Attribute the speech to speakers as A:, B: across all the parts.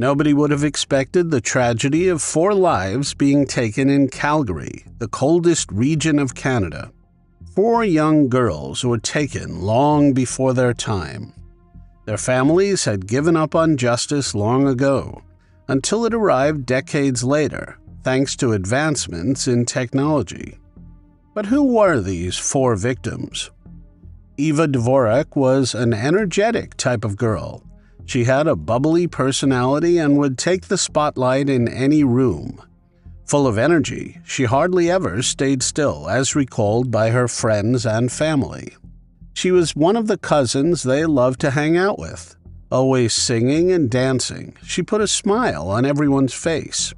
A: Nobody would have expected the tragedy of 4 lives being taken in Calgary, the coldest region of Canada. 4 young girls were taken long before their time. Their families had given up on justice long ago, until it arrived decades later, thanks to advancements in technology. But who were these 4 victims? Eva Dvorak was an energetic type of girl. She had a bubbly personality and would take the spotlight in any room. Full of energy, she hardly ever stayed still, as recalled by her friends and family. She was one of the cousins they loved to hang out with. Always singing and dancing, she put a smile on everyone's face.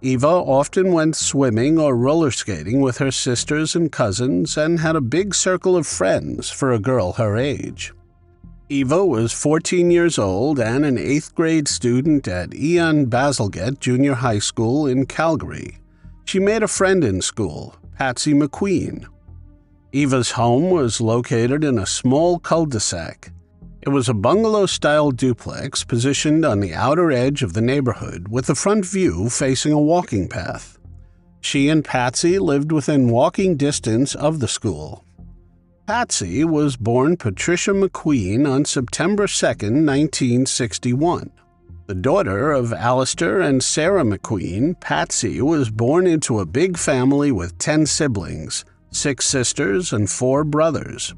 A: Eva often went swimming or roller skating with her sisters and cousins and had a big circle of friends for a girl her age. Eva was 14 years old and an 8th grade student at Ian Bazalgette Junior High School in Calgary. She made a friend in school, Patsy McQueen. Eva's home was located in a small cul-de-sac. It was a bungalow-style duplex positioned on the outer edge of the neighborhood with the front view facing a walking path. She and Patsy lived within walking distance of the school. Patsy was born Patricia McQueen on September 2, 1961. The daughter of Alistair and Sarah McQueen, Patsy was born into a big family with 10 siblings, 6 sisters and 4 brothers.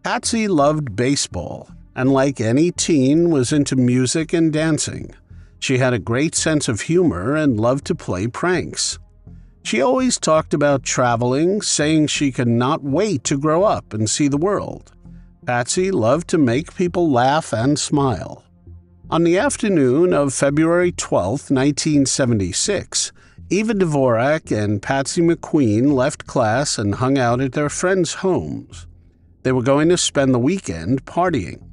A: Patsy loved baseball, and like any teen, was into music and dancing. She had a great sense of humor and loved to play pranks. She always talked about traveling, saying she could not wait to grow up and see the world. Patsy loved to make people laugh and smile. On the afternoon of February 12, 1976, Eva Dvorak and Patsy McQueen left class and hung out at their friends' homes. They were going to spend the weekend partying.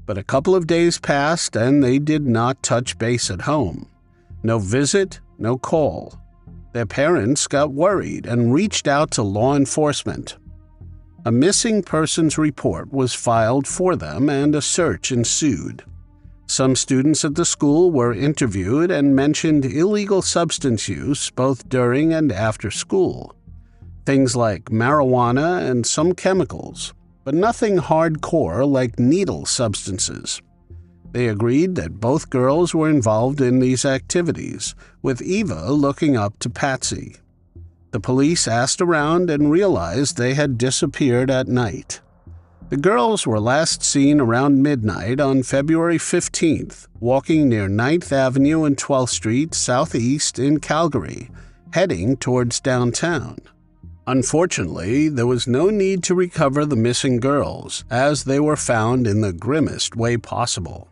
A: But a couple of days passed and they did not touch base at home. No visit, no call. Their parents got worried and reached out to law enforcement. A missing persons report was filed for them and a search ensued. Some students at the school were interviewed and mentioned illegal substance use both during and after school. Things like marijuana and some chemicals, but nothing hardcore like needle substances. They agreed that both girls were involved in these activities, with Eva looking up to Patsy. The police asked around and realized they had disappeared at night. The girls were last seen around midnight on February 15th, walking near 9th Avenue and 12th Street southeast in Calgary, heading towards downtown. Unfortunately, there was no need to recover the missing girls, as they were found in the grimmest way possible.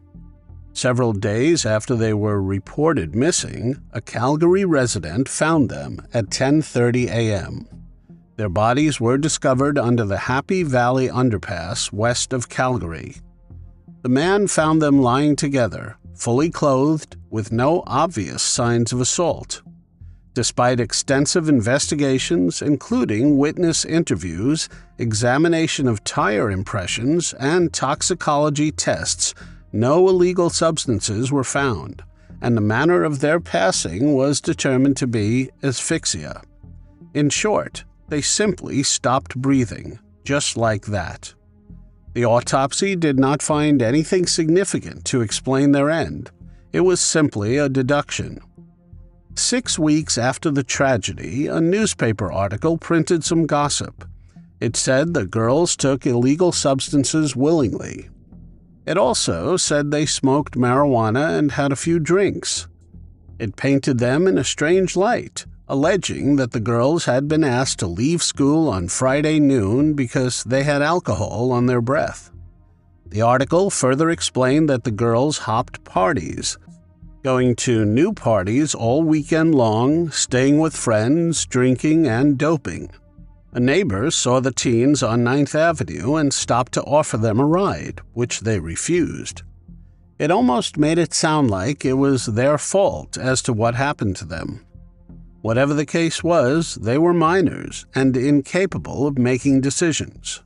A: Several days after they were reported missing, a Calgary resident found them at 10:30 a.m. Their bodies were discovered under the Happy Valley Underpass west of Calgary. The man found them lying together, fully clothed, with no obvious signs of assault. Despite extensive investigations, including witness interviews, examination of tire impressions, and toxicology tests, no illegal substances were found, and the manner of their passing was determined to be asphyxia. In short, they simply stopped breathing, just like that. The autopsy did not find anything significant to explain their end. It was simply a deduction. 6 weeks after the tragedy, a newspaper article printed some gossip. It said the girls took illegal substances willingly. It also said they smoked marijuana and had a few drinks. It painted them in a strange light, alleging that the girls had been asked to leave school on Friday noon because they had alcohol on their breath. The article further explained that the girls hopped parties, going to new parties all weekend long, staying with friends, drinking, and doping. A neighbor saw the teens on 9th Avenue and stopped to offer them a ride, which they refused. It almost made it sound like it was their fault as to what happened to them. Whatever the case was, they were minors and incapable of making decisions.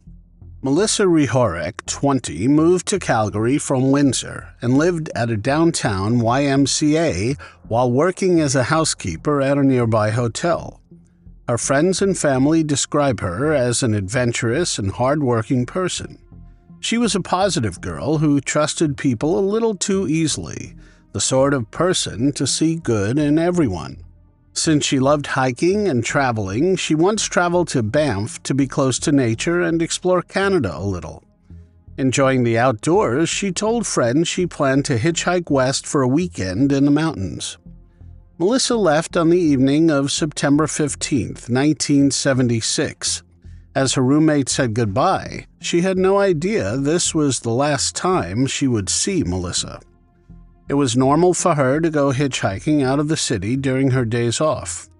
A: Melissa Rehorek, 20, moved to Calgary from Windsor and lived at a downtown YMCA while working as a housekeeper at a nearby hotel. Her friends and family describe her as an adventurous and hard-working person. She was a positive girl who trusted people a little too easily, the sort of person to see good in everyone. Since she loved hiking and traveling, she once traveled to Banff to be close to nature and explore Canada a little. Enjoying the outdoors, she told friends she planned to hitchhike west for a weekend in the mountains. Melissa left on the evening of September 15, 1976. As her roommate said goodbye, she had no idea this was the last time she would see Melissa. It was normal for her to go hitchhiking out of the city during her days off.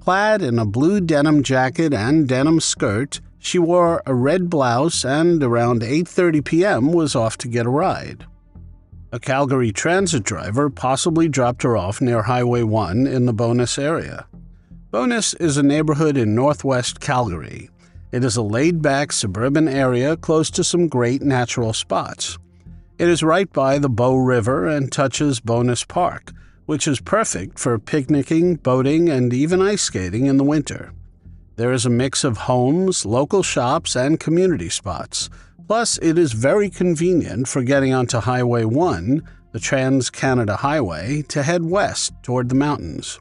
A: Clad in a blue denim jacket and denim skirt, she wore a red blouse and around 8:30 p.m. was off to get a ride. A Calgary transit driver possibly dropped her off near Highway 1 in the Bowness area. Bowness is a neighborhood in northwest Calgary. It is a laid-back suburban area close to some great natural spots. It is right by the Bow River and touches Bowness Park, which is perfect for picnicking, boating, and even ice skating in the winter. There is a mix of homes, local shops, and community spots. Plus, it is very convenient for getting onto Highway 1, the Trans-Canada Highway, to head west toward the mountains.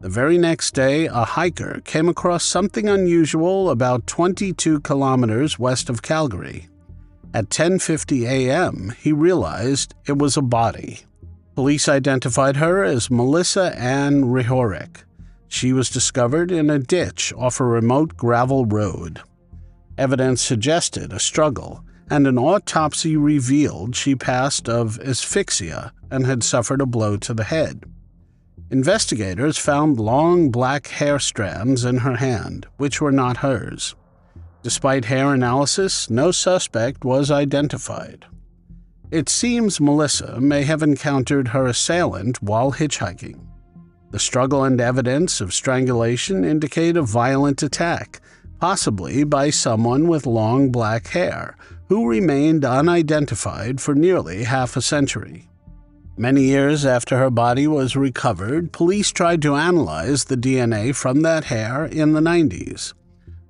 A: The very next day, a hiker came across something unusual about 22 kilometers west of Calgary. At 10:50 a.m., he realized it was a body. Police identified her as Melissa Ann Rehorek. She was discovered in a ditch off a remote gravel road. Evidence suggested a struggle, and an autopsy revealed she passed of asphyxia and had suffered a blow to the head. Investigators found long black hair strands in her hand, which were not hers. Despite hair analysis, no suspect was identified. It seems Melissa may have encountered her assailant while hitchhiking. The struggle and evidence of strangulation indicate a violent attack, possibly by someone with long black hair, who remained unidentified for nearly half a century. Many years after her body was recovered, police tried to analyze the DNA from that hair in the 90s.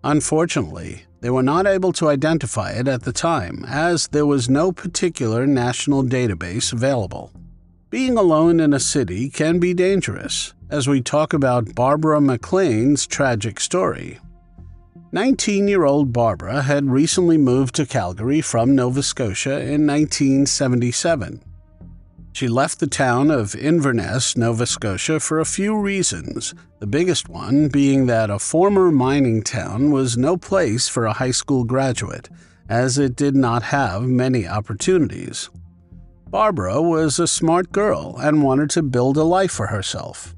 A: Unfortunately, they were not able to identify it at the time, as there was no particular national database available. Being alone in a city can be dangerous, as we talk about Barbara Maclean's tragic story. 19-year-old Barbara had recently moved to Calgary from Nova Scotia in 1977. She left the town of Inverness, Nova Scotia, for a few reasons, the biggest one being that a former mining town was no place for a high school graduate, as it did not have many opportunities. Barbara was a smart girl and wanted to build a life for herself.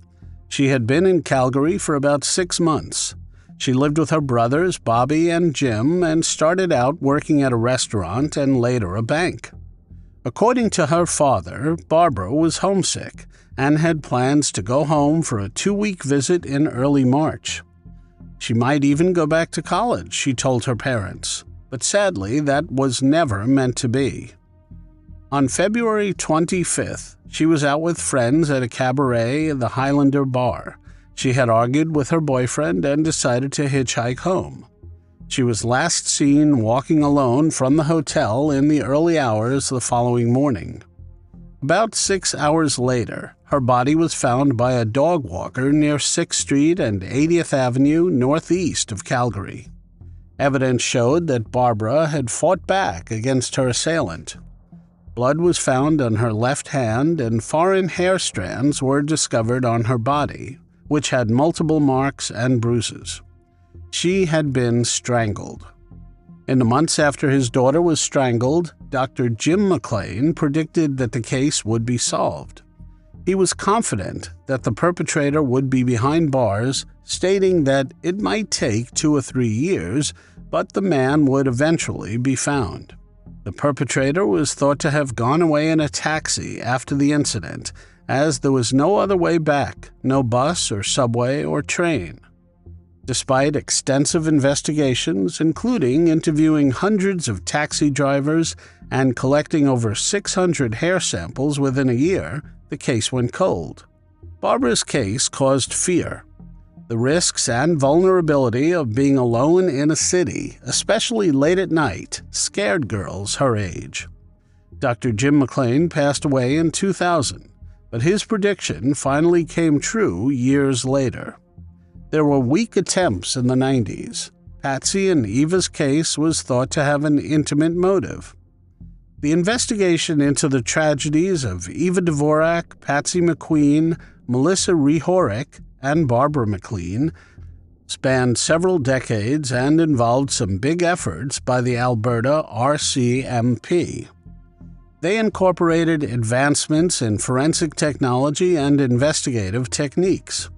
A: She had been in Calgary for about 6 months. She lived with her brothers, Bobby and Jim, and started out working at a restaurant and later a bank. According to her father, Barbara was homesick and had plans to go home for a 2-week visit in early March. She might even go back to college, she told her parents, but sadly that was never meant to be. On February 25th, she was out with friends at a cabaret in the Highlander Bar. She had argued with her boyfriend and decided to hitchhike home. She was last seen walking alone from the hotel in the early hours the following morning. About 6 hours later, her body was found by a dog walker near 6th Street and 80th Avenue northeast of Calgary. Evidence showed that Barbara had fought back against her assailant. Blood was found on her left hand and foreign hair strands were discovered on her body, which had multiple marks and bruises. She had been strangled. In the months after his daughter was strangled, Dr. Jim Maclean predicted that the case would be solved. He was confident that the perpetrator would be behind bars, stating that it might take 2 or 3 years, but the man would eventually be found. The perpetrator was thought to have gone away in a taxi after the incident, as there was no other way back, no bus or subway or train. Despite extensive investigations, including interviewing hundreds of taxi drivers and collecting over 600 hair samples within a year, the case went cold. Barbara's case caused fear. The risks and vulnerability of being alone in a city, especially late at night, scared girls her age. Dr. Jim Maclean passed away in 2000, but his prediction finally came true years later. There were weak attempts in the 90s. Patsy and Eva's case was thought to have an intimate motive. The investigation into the tragedies of Eva Dvorak, Patsy McQueen, Melissa Rehorek, and Barbara Maclean spanned several decades and involved some big efforts by the Alberta RCMP. They incorporated advancements in forensic technology and investigative techniques.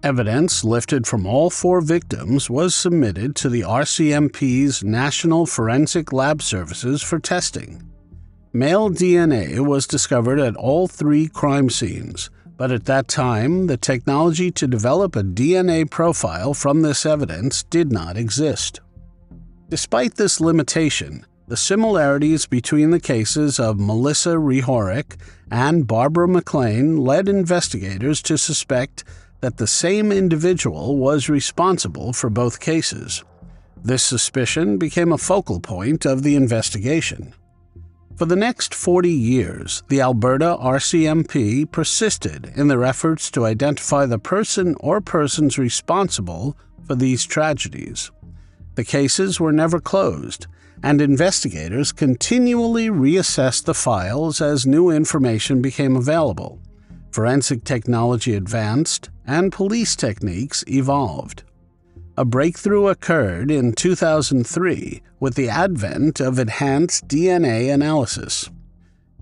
A: Evidence lifted from all 4 victims was submitted to the RCMP's National Forensic Lab Services for testing. Male DNA was discovered at all 3 crime scenes, but at that time, the technology to develop a DNA profile from this evidence did not exist. Despite this limitation, the similarities between the cases of Melissa Rehorek and Barbara Maclean led investigators to suspect that the same individual was responsible for both cases. This suspicion became a focal point of the investigation. For the next 40 years, the Alberta RCMP persisted in their efforts to identify the person or persons responsible for these tragedies. The cases were never closed, and investigators continually reassessed the files as new information became available. Forensic technology advanced, and police techniques evolved. A breakthrough occurred in 2003 with the advent of enhanced DNA analysis.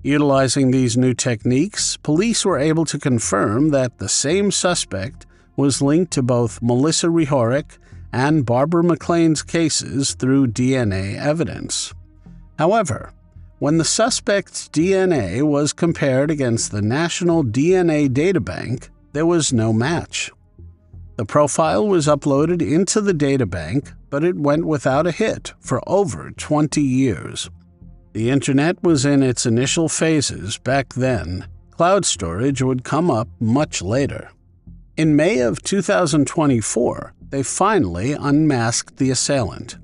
A: Utilizing these new techniques, police were able to confirm that the same suspect was linked to both Melissa Rehorek and Barbara Maclean's cases through DNA evidence. However, when the suspect's DNA was compared against the National DNA Databank, there was no match. The profile was uploaded into the databank, but it went without a hit for over 20 years. The internet was in its initial phases back then. Cloud storage would come up much later. In May of 2024, they finally unmasked the assailant.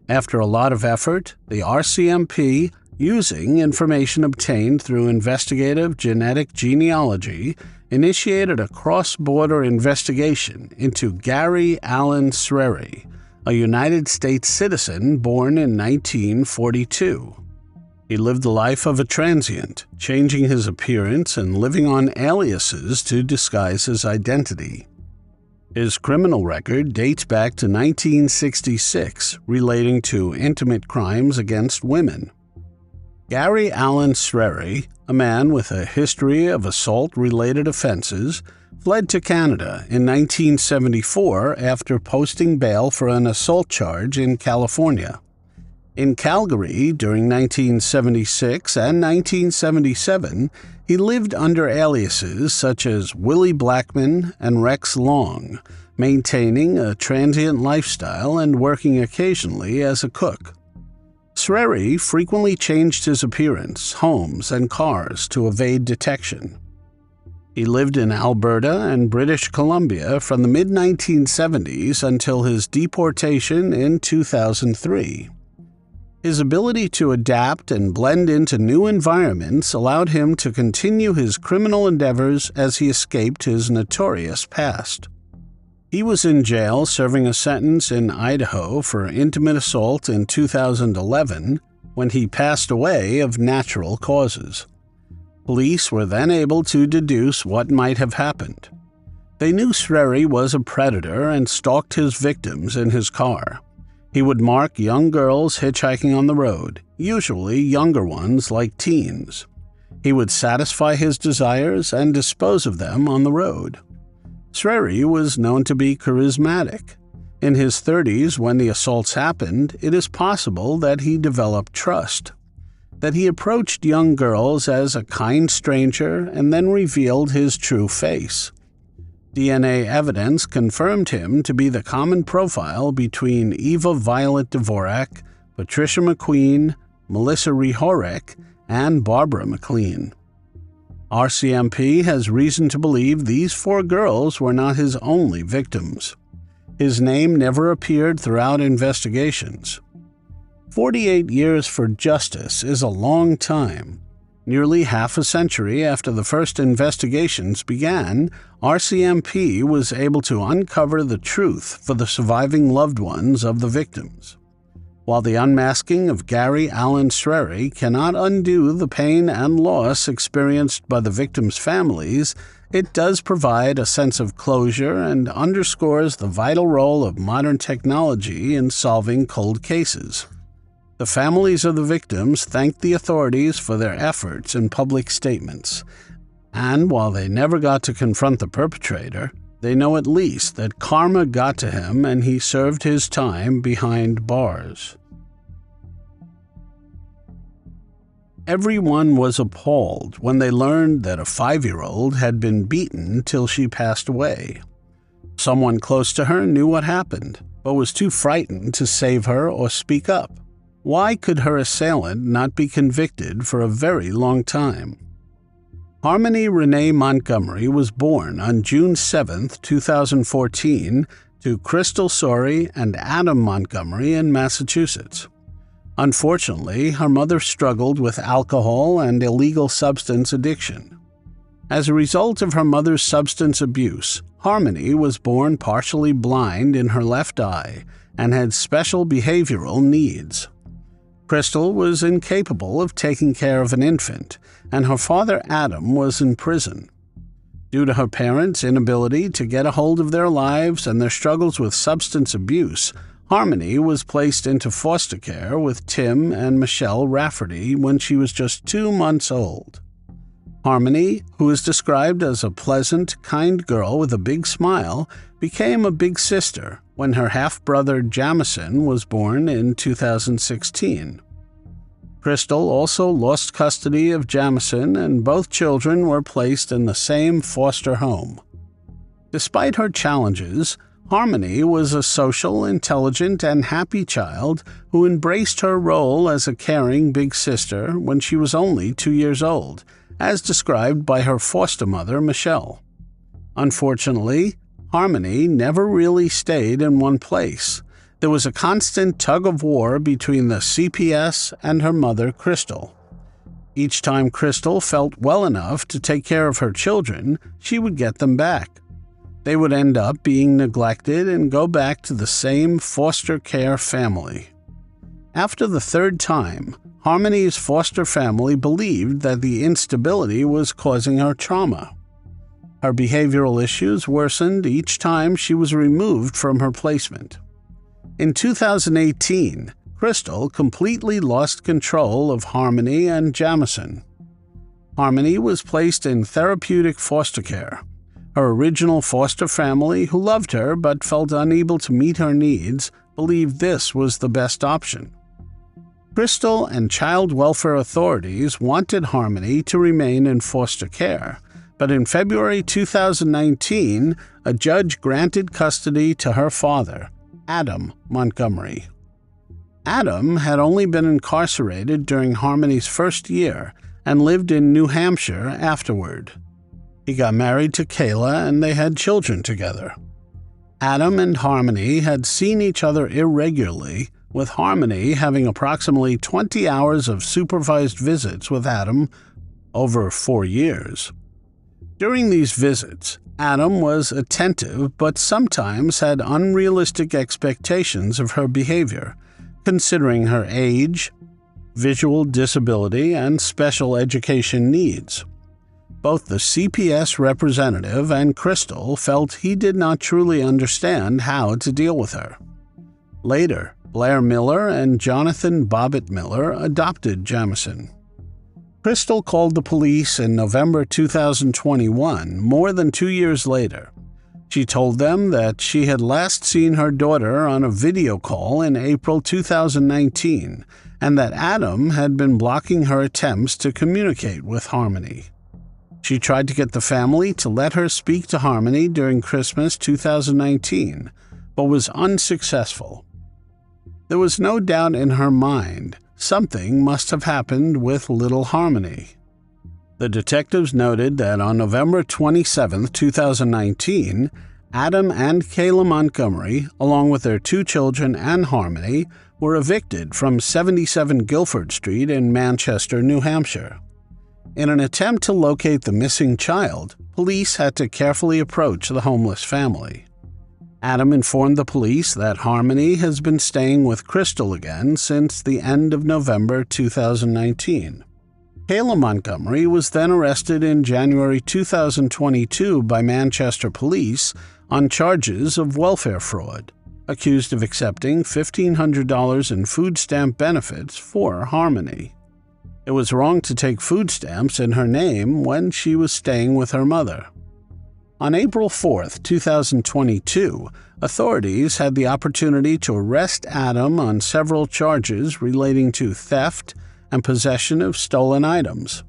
A: After a lot of effort, the RCMP, using information obtained through investigative genetic genealogy, initiated a cross-border investigation into Gary Allen Sreri, a United States citizen born in 1942. He lived the life of a transient, changing his appearance and living on aliases to disguise his identity. His criminal record dates back to 1966, relating to intimate crimes against women. Gary Allen Sreri, a man with a history of assault-related offenses, fled to Canada in 1974 after posting bail for an assault charge in California. In Calgary during 1976 and 1977, he lived under aliases such as Willie Blackman and Rex Long, maintaining a transient lifestyle and working occasionally as a cook. Sreri frequently changed his appearance, homes, and cars to evade detection. He lived in Alberta and British Columbia from the mid-1970s until his deportation in 2003. His ability to adapt and blend into new environments allowed him to continue his criminal endeavors as he escaped his notorious past. He was in jail serving a sentence in Idaho for intimate assault in 2011 when he passed away of natural causes. Police were then able to deduce what might have happened. They knew Sreri was a predator and stalked his victims in his car. He would mark young girls hitchhiking on the road, usually younger ones like teens. He would satisfy his desires and dispose of them on the road. Sreri was known to be charismatic. In his 30s, when the assaults happened, it is possible that he developed trust, that he approached young girls as a kind stranger and then revealed his true face. DNA evidence confirmed him to be the common profile between Eva Violet Dvorak, Patricia McQueen, Melissa Rehorek, and Barbara Maclean. RCMP has reason to believe these 4 girls were not his only victims. His name never appeared throughout investigations. 48 years for justice is a long time. Nearly half a century after the first investigations began, RCMP was able to uncover the truth for the surviving loved ones of the victims. While the unmasking of Gary Allen Sreri cannot undo the pain and loss experienced by the victims' families, it does provide a sense of closure and underscores the vital role of modern technology in solving cold cases. The families of the victims thanked the authorities for their efforts in public statements, and while they never got to confront the perpetrator, they know at least that karma got to him and he served his time behind bars. Everyone was appalled when they learned that a 5-year-old had been beaten till she passed away. Someone close to her knew what happened, but was too frightened to save her or speak up. Why could her assailant not be convicted for a very long time? Harmony Renee Montgomery was born on June 7, 2014, to Crystal Sori and Adam Montgomery in Massachusetts. Unfortunately, her mother struggled with alcohol and illegal substance addiction. As a result of her mother's substance abuse, Harmony was born partially blind in her left eye and had special behavioral needs. Crystal was incapable of taking care of an infant, and her father Adam was in prison. Due to her parents' inability to get a hold of their lives and their struggles with substance abuse, Harmony was placed into foster care with Tim and Michelle Rafferty when she was just 2 months old. Harmony, who is described as a pleasant, kind girl with a big smile, became a big sister when her half-brother Jamison was born in 2016. Crystal also lost custody of Jamison, and both children were placed in the same foster home. Despite her challenges, Harmony was a social, intelligent, and happy child who embraced her role as a caring big sister when she was only 2 years old, as described by her foster mother, Michelle. Unfortunately, Harmony never really stayed in one place. There was a constant tug-of-war between the CPS and her mother, Crystal. Each time Crystal felt well enough to take care of her children, she would get them back. They would end up being neglected and go back to the same foster care family. After the 3rd time, Harmony's foster family believed that the instability was causing her trauma. Her behavioral issues worsened each time she was removed from her placement. In 2018, Crystal completely lost control of Harmony and Jamison. Harmony was placed in therapeutic foster care. Her original foster family, who loved her but felt unable to meet her needs, believed this was the best option. Crystal and child welfare authorities wanted Harmony to remain in foster care, but in February 2019, a judge granted custody to her father, Adam Montgomery. Adam had only been incarcerated during Harmony's first year and lived in New Hampshire afterward. He got married to Kayla and they had children together. Adam and Harmony had seen each other irregularly, with Harmony having approximately 20 hours of supervised visits with Adam over 4 years. During these visits, Adam was attentive but sometimes had unrealistic expectations of her behavior, considering her age, visual disability, and special education needs. Both the CPS representative and Crystal felt he did not truly understand how to deal with her. Later, Blair Miller and Jonathan Bobbitt Miller adopted Jamison. Crystal called the police in November 2021, more than 2 years later. She told them that she had last seen her daughter on a video call in April 2019, and that Adam had been blocking her attempts to communicate with Harmony. She tried to get the family to let her speak to Harmony during Christmas 2019, but was unsuccessful. There was no doubt in her mind something must have happened with little Harmony. The detectives noted that on November 27, 2019, Adam and Kayla Montgomery, along with their 2 children and Harmony, were evicted from 77 Guilford Street in Manchester, New Hampshire. In an attempt to locate the missing child, police had to carefully approach the homeless family. Adam informed the police that Harmony has been staying with Crystal again since the end of November 2019. Kayla Montgomery was then arrested in January 2022 by Manchester police on charges of welfare fraud, accused of accepting $1,500 in food stamp benefits for Harmony. It was wrong to take food stamps in her name when she was staying with her mother. On April 4, 2022, authorities had the opportunity to arrest Adam on several charges relating to theft and possession of stolen items.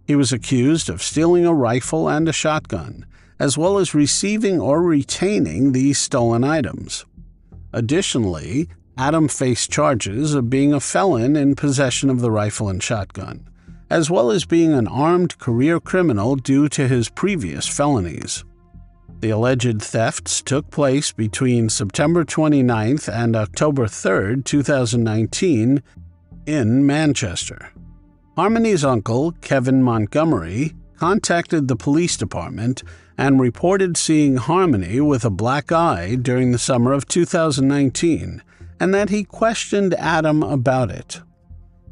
A: He was accused of stealing a rifle and a shotgun, as well as receiving or retaining these stolen items. Additionally, Adam faced charges of being a felon in possession of the rifle and shotgun, as well as being an armed career criminal due to his previous felonies. The alleged thefts took place between September 29th and October 3rd, 2019, in Manchester. Harmony's uncle, Kevin Montgomery, contacted the police department and reported seeing Harmony with a black eye during the summer of 2019, and that he questioned Adam about it.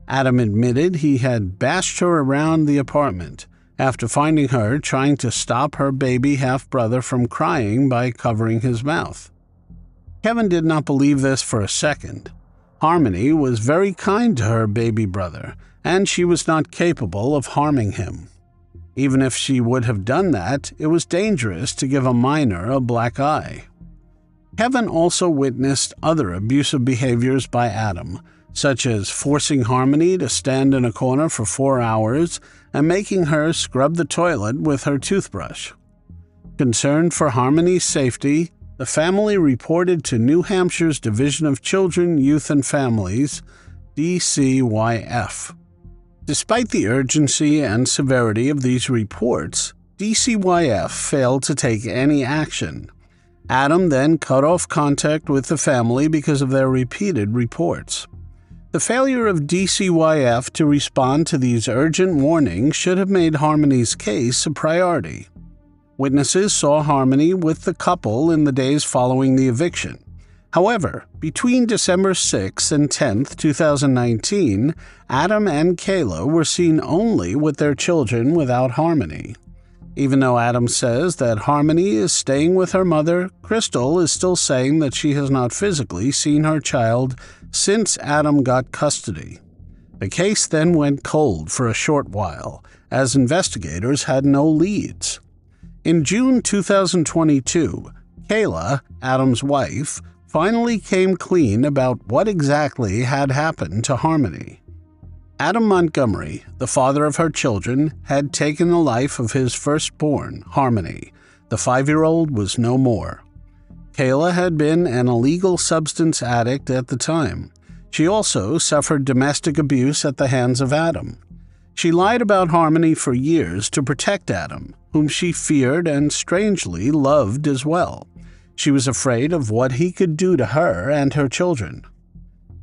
A: Adam admitted he had bashed her around the apartment after finding her trying to stop her baby half-brother from crying by covering his mouth. Kevin did not believe this for a second. Harmony was very kind to her baby brother, and she was not capable of harming him. Even if she would have done that, it was dangerous to give a minor a black eye. Kevin also witnessed other abusive behaviors by Adam, such as forcing Harmony to stand in a corner for 4 hours and making her scrub the toilet with her toothbrush. Concerned for Harmony's safety, the family reported to New Hampshire's Division of Children, Youth and Families, DCYF. Despite the urgency and severity of these reports, DCYF failed to take any action. Adam then cut off contact with the family because of their repeated reports. The failure of DCYF to respond to these urgent warnings should have made Harmony's case a priority. Witnesses saw Harmony with the couple in the days following the eviction. However, between December 6 and 10, 2019, Adam and Kayla were seen only with their children without Harmony. Even though Adam says that Harmony is staying with her mother, Crystal is still saying that she has not physically seen her child since Adam got custody. The case then went cold for a short while, as investigators had no leads. In June 2022, Kayla, Adam's wife, finally came clean about what exactly had happened to Harmony. Adam Montgomery, the father of her children, had taken the life of his firstborn, Harmony. The 5-year-old was no more. Kayla had been an illegal substance addict at the time. She also suffered domestic abuse at the hands of Adam. She lied about Harmony for years to protect Adam, whom she feared and strangely loved as well. She was afraid of what he could do to her and her children.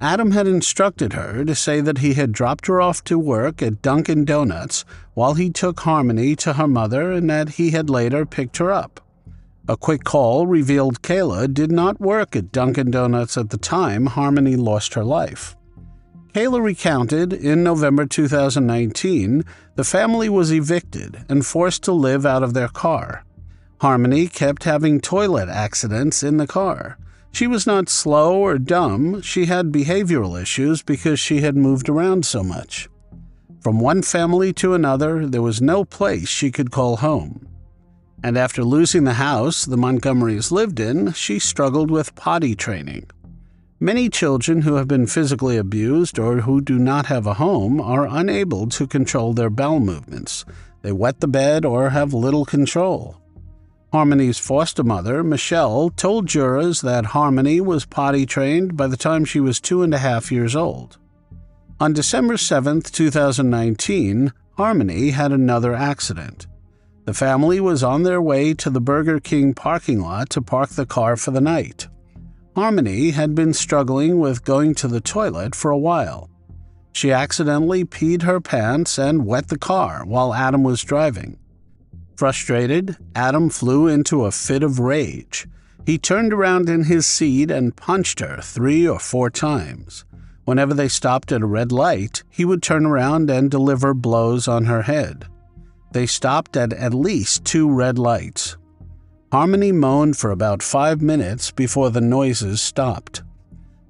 A: Adam had instructed her to say that he had dropped her off to work at Dunkin' Donuts while he took Harmony to her mother and that he had later picked her up. A quick call revealed Kayla did not work at Dunkin' Donuts at the time Harmony lost her life. Kayla recounted in November 2019 the family was evicted and forced to live out of their car. Harmony kept having toilet accidents in the car. She was not slow or dumb, she had behavioral issues because she had moved around so much. From one family to another, there was no place she could call home. And after losing the house the Montgomerys lived in, she struggled with potty training. Many children who have been physically abused or who do not have a home are unable to control their bowel movements. They wet the bed or have little control. Harmony's foster mother, Michelle, told jurors that Harmony was potty trained by the time she was 2.5 years old. On December 7, 2019, Harmony had another accident. The family was on their way to the Burger King parking lot to park the car for the night. Harmony had been struggling with going to the toilet for a while. She accidentally peed her pants and wet the car while Adam was driving. Frustrated, Adam flew into a fit of rage. He turned around in his seat and punched her 3 or 4 times. Whenever they stopped at a red light, he would turn around and deliver blows on her head. They stopped at least 2 red lights. Harmony moaned for about 5 minutes before the noises stopped.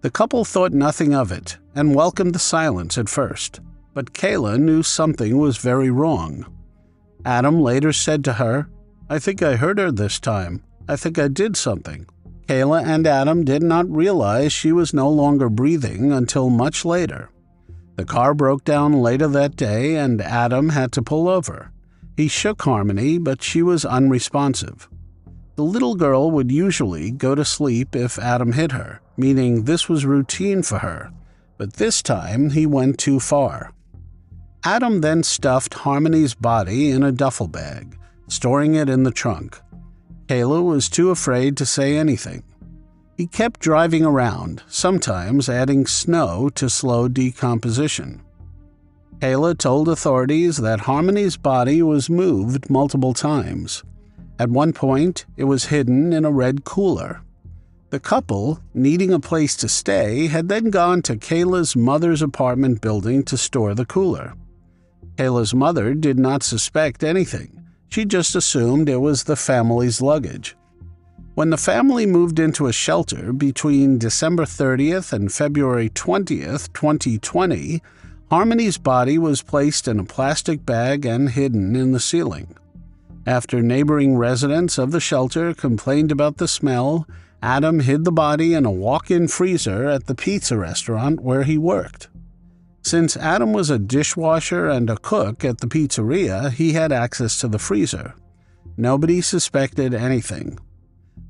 A: The couple thought nothing of it and welcomed the silence at first, but Kayla knew something was very wrong. Adam later said to her, "I think I hurt her this time. I think I did something." Kayla and Adam did not realize she was no longer breathing until much later. The car broke down later that day and Adam had to pull over. He shook Harmony, but she was unresponsive. The little girl would usually go to sleep if Adam hit her, meaning this was routine for her, but this time he went too far. Adam then stuffed Harmony's body in a duffel bag, storing it in the trunk. Kayla was too afraid to say anything. He kept driving around, sometimes adding snow to slow decomposition. Kayla told authorities that Harmony's body was moved multiple times. At one point, it was hidden in a red cooler. The couple, needing a place to stay, had then gone to Kayla's mother's apartment building to store the cooler. Kayla's mother did not suspect anything. She just assumed it was the family's luggage. When the family moved into a shelter between December 30th and February 20th, 2020, Harmony's body was placed in a plastic bag and hidden in the ceiling. After neighboring residents of the shelter complained about the smell, Adam hid the body in a walk-in freezer at the pizza restaurant where he worked. Since Adam was a dishwasher and a cook at the pizzeria, he had access to the freezer. Nobody suspected anything.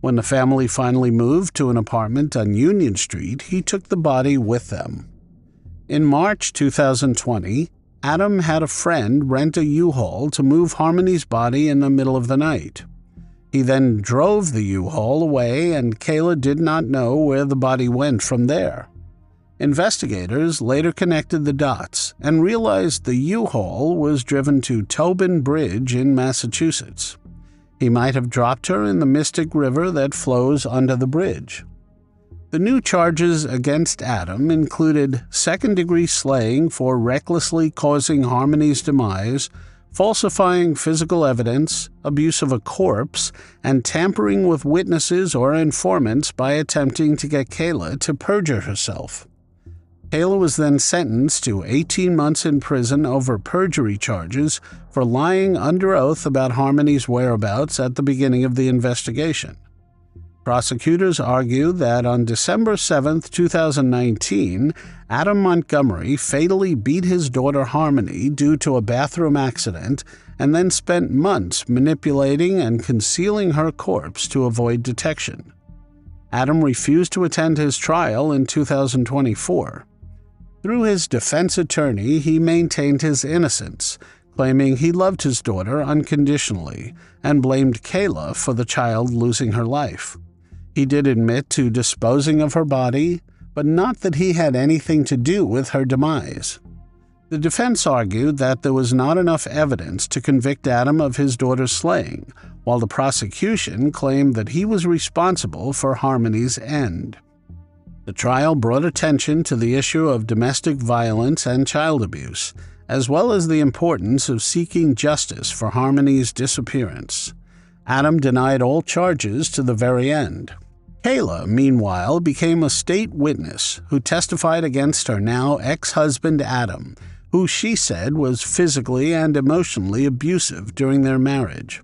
A: When the family finally moved to an apartment on Union Street, he took the body with them. In March 2020, Adam had a friend rent a U-Haul to move Harmony's body in the middle of the night. He then drove the U-Haul away, and Kayla did not know where the body went from there. Investigators later connected the dots and realized the U-Haul was driven to Tobin Bridge in Massachusetts. He might have dropped her in the Mystic River that flows under the bridge. The new charges against Adam included second-degree slaying for recklessly causing Harmony's demise, falsifying physical evidence, abuse of a corpse, and tampering with witnesses or informants by attempting to get Kayla to perjure herself. Kayla was then sentenced to 18 months in prison over perjury charges for lying under oath about Harmony's whereabouts at the beginning of the investigation. Prosecutors argue that on December 7, 2019, Adam Montgomery fatally beat his daughter Harmony due to a bathroom accident and then spent months manipulating and concealing her corpse to avoid detection. Adam refused to attend his trial in 2024. Through his defense attorney, he maintained his innocence, claiming he loved his daughter unconditionally and blamed Kayla for the child losing her life. He did admit to disposing of her body, but not that he had anything to do with her demise. The defense argued that there was not enough evidence to convict Adam of his daughter's slaying, while the prosecution claimed that he was responsible for Harmony's end. The trial brought attention to the issue of domestic violence and child abuse, as well as the importance of seeking justice for Harmony's disappearance. Adam denied all charges to the very end. Kayla, meanwhile, became a state witness who testified against her now ex-husband Adam, who she said was physically and emotionally abusive during their marriage.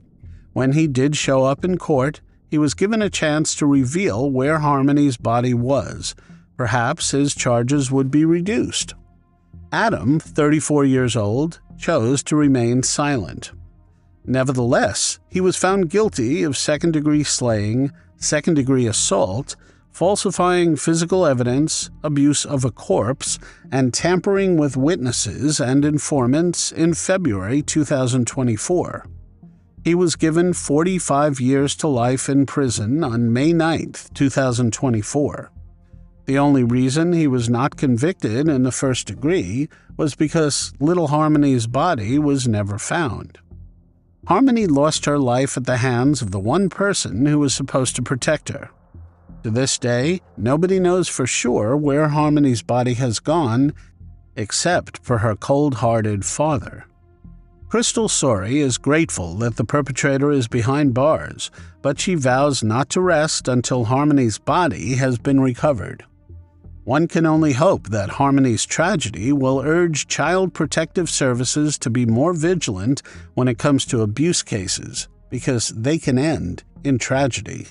A: When he did show up in court, he was given a chance to reveal where Harmony's body was. Perhaps his charges would be reduced. Adam, 34 years old, chose to remain silent. Nevertheless, he was found guilty of second-degree slaying, second-degree assault, falsifying physical evidence, abuse of a corpse, and tampering with witnesses and informants in February 2024. He was given 45 years to life in prison on May 9, 2024. The only reason he was not convicted in the first degree was because little Harmony's body was never found. Harmony lost her life at the hands of the one person who was supposed to protect her. To this day, nobody knows for sure where Harmony's body has gone, except for her cold-hearted father. Crystal Sori is grateful that the perpetrator is behind bars, but she vows not to rest until Harmony's body has been recovered. One can only hope that Harmony's tragedy will urge Child Protective Services to be more vigilant when it comes to abuse cases, because they can end in tragedy.